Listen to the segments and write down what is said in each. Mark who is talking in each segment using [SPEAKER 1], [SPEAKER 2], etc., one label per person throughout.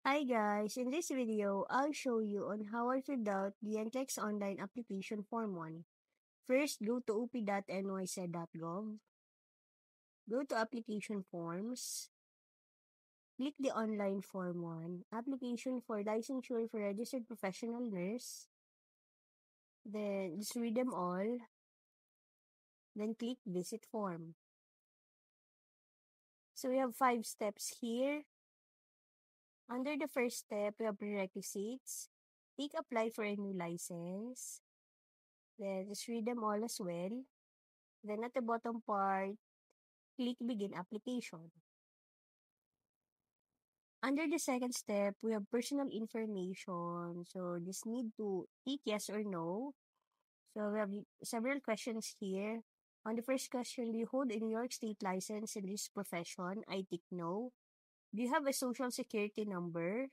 [SPEAKER 1] Hi guys, in this video, I'll show you on how I filled out the NCLEX online application form 1. First, go to up.nyc.gov, go to application forms, click the online form 1, application for licensure for registered professional nurse, then just read them all, then click visit form. So we have 5 steps here. Under the first step, we have prerequisites. Click apply for a new license. Then just read them all as well. Then at the bottom part, click begin application. Under the second step, we have personal information. So just need to tick yes or no. So we have several questions here. On the first question, do you hold a New York State license in this profession? I tick no. Do you have a social security number?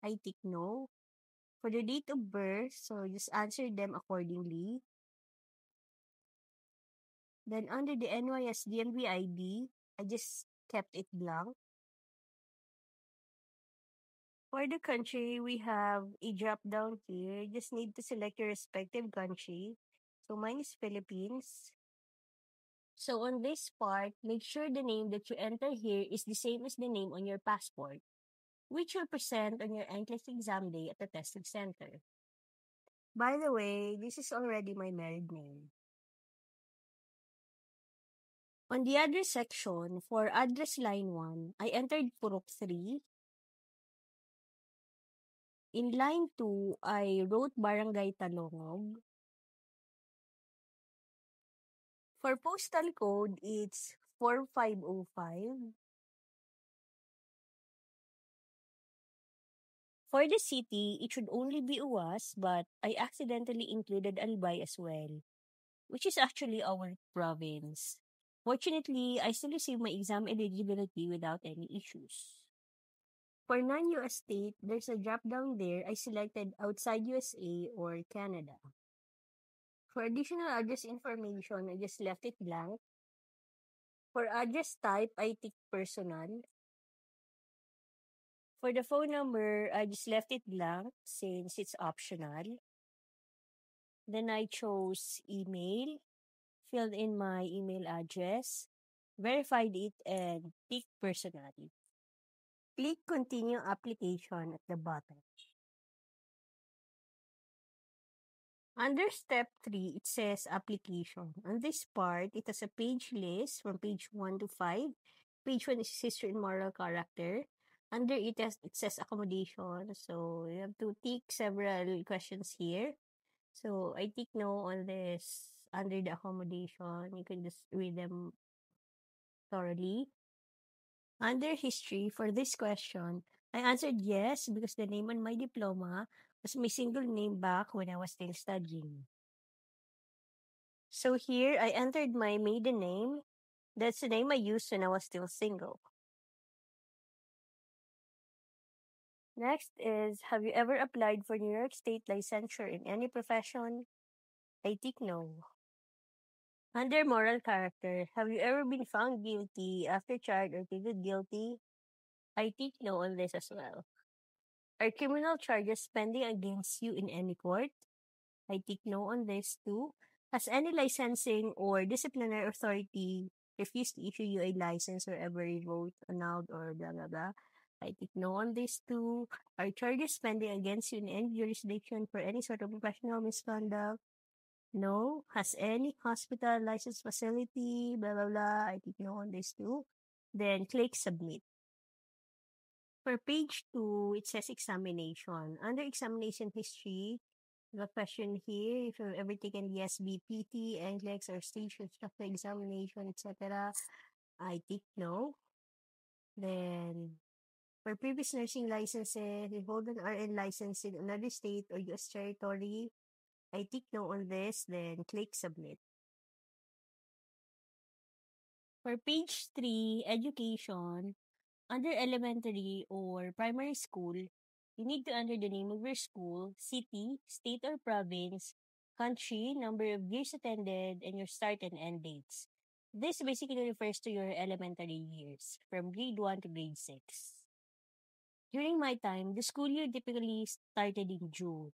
[SPEAKER 1] I tick no. For the date of birth, so just answer them accordingly. Then under the NYS DMV ID, I just kept it blank. For the country, we have a drop down here. You just need to select your respective country. So mine is Philippines. So on this part, make sure the name that you enter here is the same as the name on your passport, which you'll present on your NCLEX exam day at the testing center. By the way, this is already my married name. On the address section, for address line 1, I entered Purok 3. In line 2, I wrote Barangay Talongog. For postal code, it's 4505. For the city, it should only be UAS, but I accidentally included Albay as well, which is actually our province. Fortunately, I still received my exam eligibility without any issues. For non-US state, there's a drop-down there. I selected outside USA or Canada. For additional address information, I just left it blank. For address type, I ticked personal. For the phone number, I just left it blank since it's optional. Then I chose email, filled in my email address, verified it, and ticked personally. Click continue application at the bottom. Under step 3, it says application. On this part, it has a page list from page 1 to 5. Page 1 is history and moral character. Under it says accommodation. So you have to tick several questions here. So I tick no on this under the accommodation. You can just read them thoroughly. Under history, for this question, I answered yes because the name on my diploma was my single name back when I was still studying. So here, I entered my maiden name. That's the name I used when I was still single. Next is, have you ever applied for New York State licensure in any profession? I tick no. Under moral character, have you ever been found guilty after charged or pleaded guilty? I tick no on this as well. Are criminal charges pending against you in any court? I tick no on this too. Has any licensing or disciplinary authority refused to issue you a license or ever revoked, annulled, or blah blah blah? I tick no on this too. Are charges pending against you in any jurisdiction for any sort of professional misconduct? No. Has any hospital, license facility, blah blah blah? I tick no on this too. Then click submit. For page 2, it says examination. Under examination history, the question here, if you've ever taken the SBPT, NCLEX, or stage constructor examination, etc., I tick no. Then, for previous nursing licenses, if you hold an RN license in another state or U.S. territory, I tick no on this, then click submit. For page 3, education, under elementary or primary school, you need to enter the name of your school, city, state or province, country, number of years attended, and your start and end dates. This basically refers to your elementary years, from grade 1 to grade 6. During my time, the school year typically started in June.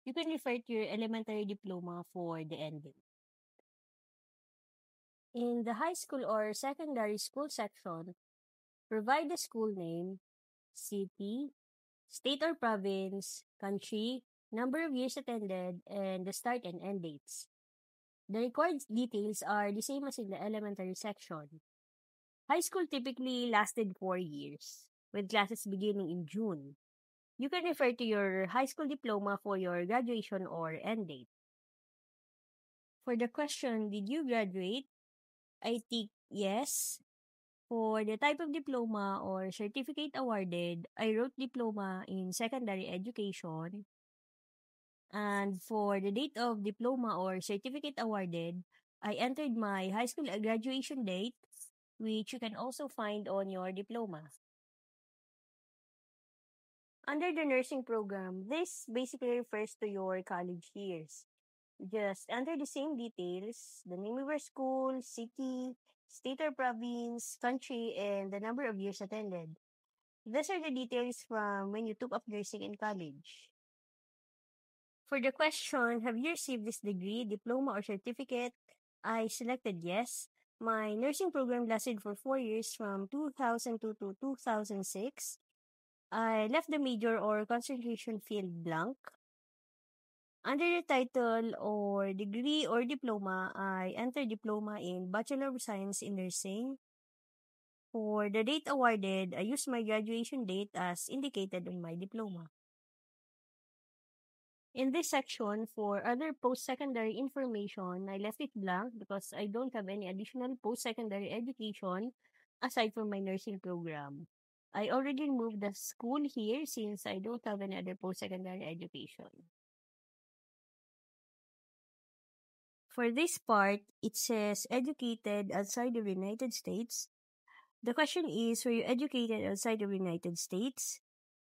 [SPEAKER 1] You can refer to your elementary diploma for the ending. In the high school or secondary school section, provide the school name, city, state or province, country, number of years attended, and the start and end dates. The required details are the same as in the elementary section. High school typically lasted 4 years, with classes beginning in June. You can refer to your high school diploma for your graduation or end date. For the question, did you graduate? I think yes. For the type of diploma or certificate awarded, I wrote diploma in secondary education. And for the date of diploma or certificate awarded, I entered my high school graduation date, which you can also find on your diploma. Under the nursing program, this basically refers to your college years. Just enter the same details, the name of your school, city, state or province, country, and the number of years attended. These are the details from when you took up nursing in college. For the question, have you received this degree, diploma, or certificate? I selected yes. My nursing program lasted for 4 years from 2002 to 2006. I left the major or concentration field blank. Under the title or degree or diploma, I entered diploma in Bachelor of Science in Nursing. For the date awarded, I used my graduation date as indicated on my diploma. In this section, for other post-secondary information, I left it blank because I don't have any additional post-secondary education aside from my nursing program. I already removed the school here since I don't have any other post-secondary education. For this part, it says educated outside of the United States. The question is, were you educated outside of the United States?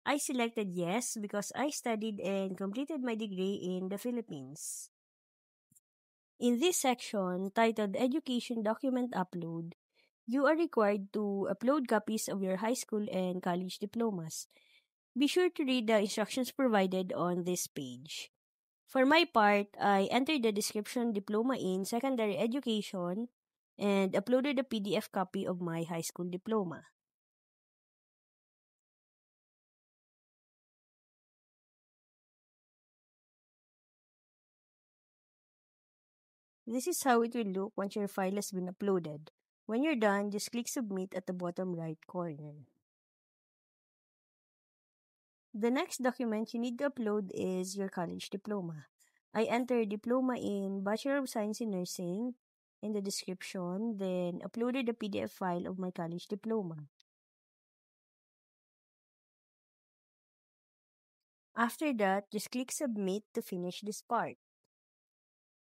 [SPEAKER 1] I selected yes because I studied and completed my degree in the Philippines. In this section, titled Education Document Upload, you are required to upload copies of your high school and college diplomas. Be sure to read the instructions provided on this page. For my part, I entered the description diploma in secondary education and uploaded a PDF copy of my high school diploma. This is how it will look once your file has been uploaded. When you're done, just click submit at the bottom right corner. The next document you need to upload is your college diploma. I entered diploma in Bachelor of Science in Nursing in the description, then uploaded a PDF file of my college diploma. After that, just click submit to finish this part.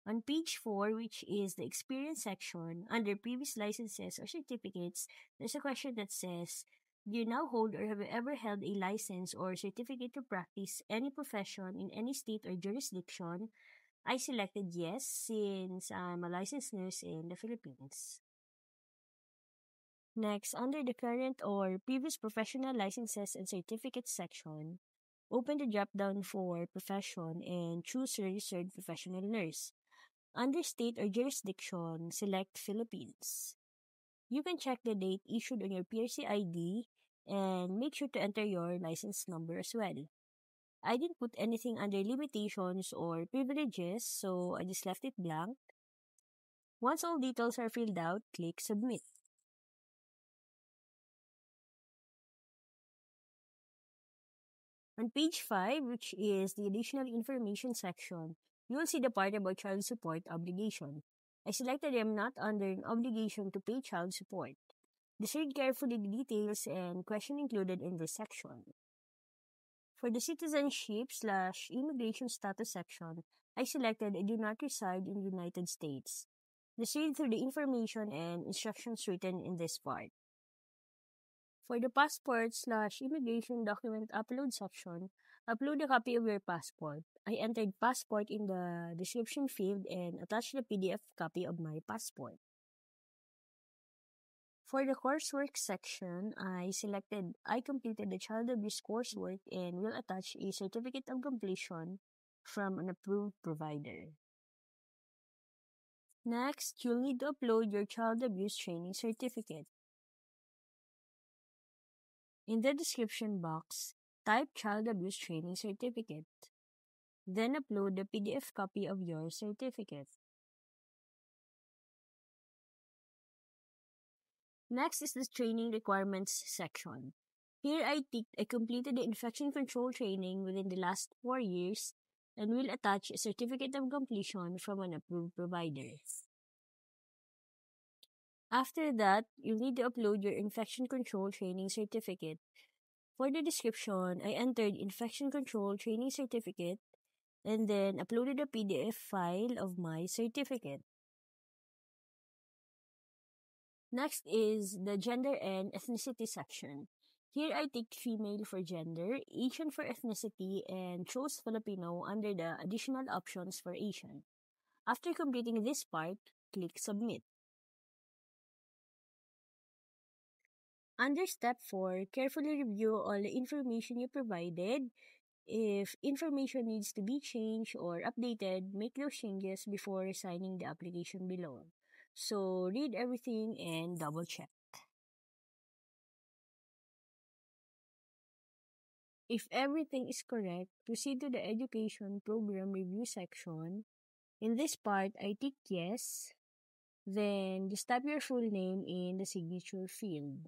[SPEAKER 1] On page 4, which is the experience section, under previous licenses or certificates, there's a question that says, do you now hold or have you ever held a license or certificate to practice any profession in any state or jurisdiction? I selected yes since I'm a licensed nurse in the Philippines. Next, under the current or previous professional licenses and certificates section, open the drop-down for profession and choose registered professional nurse. Under state or jurisdiction, select Philippines. You can check the date issued on your PRC ID and make sure to enter your license number as well. I didn't put anything under limitations or privileges, so I just left it blank. Once all details are filled out, click submit. On page 5, which is the additional information section, you will see the part about child support obligation. I selected I am not under an obligation to pay child support. Discern carefully the details and question included in this section. For the citizenship/immigration status section, I selected I do not reside in the United States. Just read through the information and instructions written in this part. For the passport/immigration document upload section, upload a copy of your passport. I entered passport in the description field and attached the PDF copy of my passport. For the coursework section, I completed the child abuse coursework and will attach a certificate of completion from an approved provider. Next, you'll need to upload your child abuse training certificate. In the description box, type child abuse training certificate. Then upload the PDF copy of your certificate. Next is the training requirements section. Here I completed the infection control training within the last 4 years and will attach a certificate of completion from an approved provider. After that, you'll need to upload your infection control training certificate. For the description, I entered infection control training certificate and then uploaded a PDF file of my certificate. Next is the gender and ethnicity section. Here I ticked female for gender, Asian for ethnicity, and chose Filipino under the additional options for Asian. After completing this part, click submit. Under step 4, carefully review all the information you provided. If information needs to be changed or updated, make those changes before signing the application below. So read everything and double check. If everything is correct, proceed to the education program review section. In this part, I tick yes. Then just type your full name in the signature field.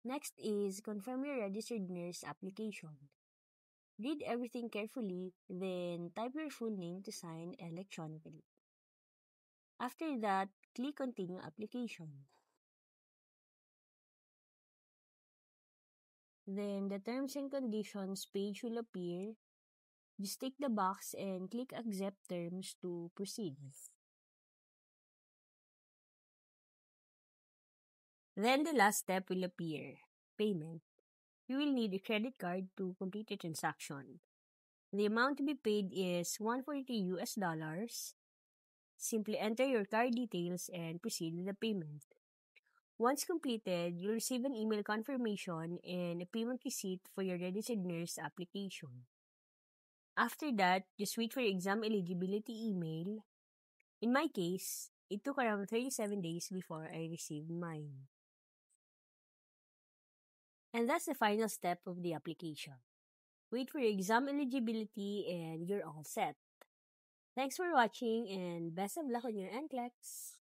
[SPEAKER 1] Next is confirm your registered nurse application. Read everything carefully, then type your full name to sign electronically. After that, click continue application. Then the terms and conditions page will appear. Just tick the box and click accept terms to proceed. Then the last step will appear, payment. You will need a credit card to complete the transaction. The amount to be paid is $140. Simply enter your card details and proceed with the payment. Once completed, you'll receive an email confirmation and a payment receipt for your registered nurse application. After that, just wait for your exam eligibility email. In my case, it took around 37 days before I received mine. And that's the final step of the application. Wait for your exam eligibility and you're all set. Thanks for watching and best of luck on your NCLEX!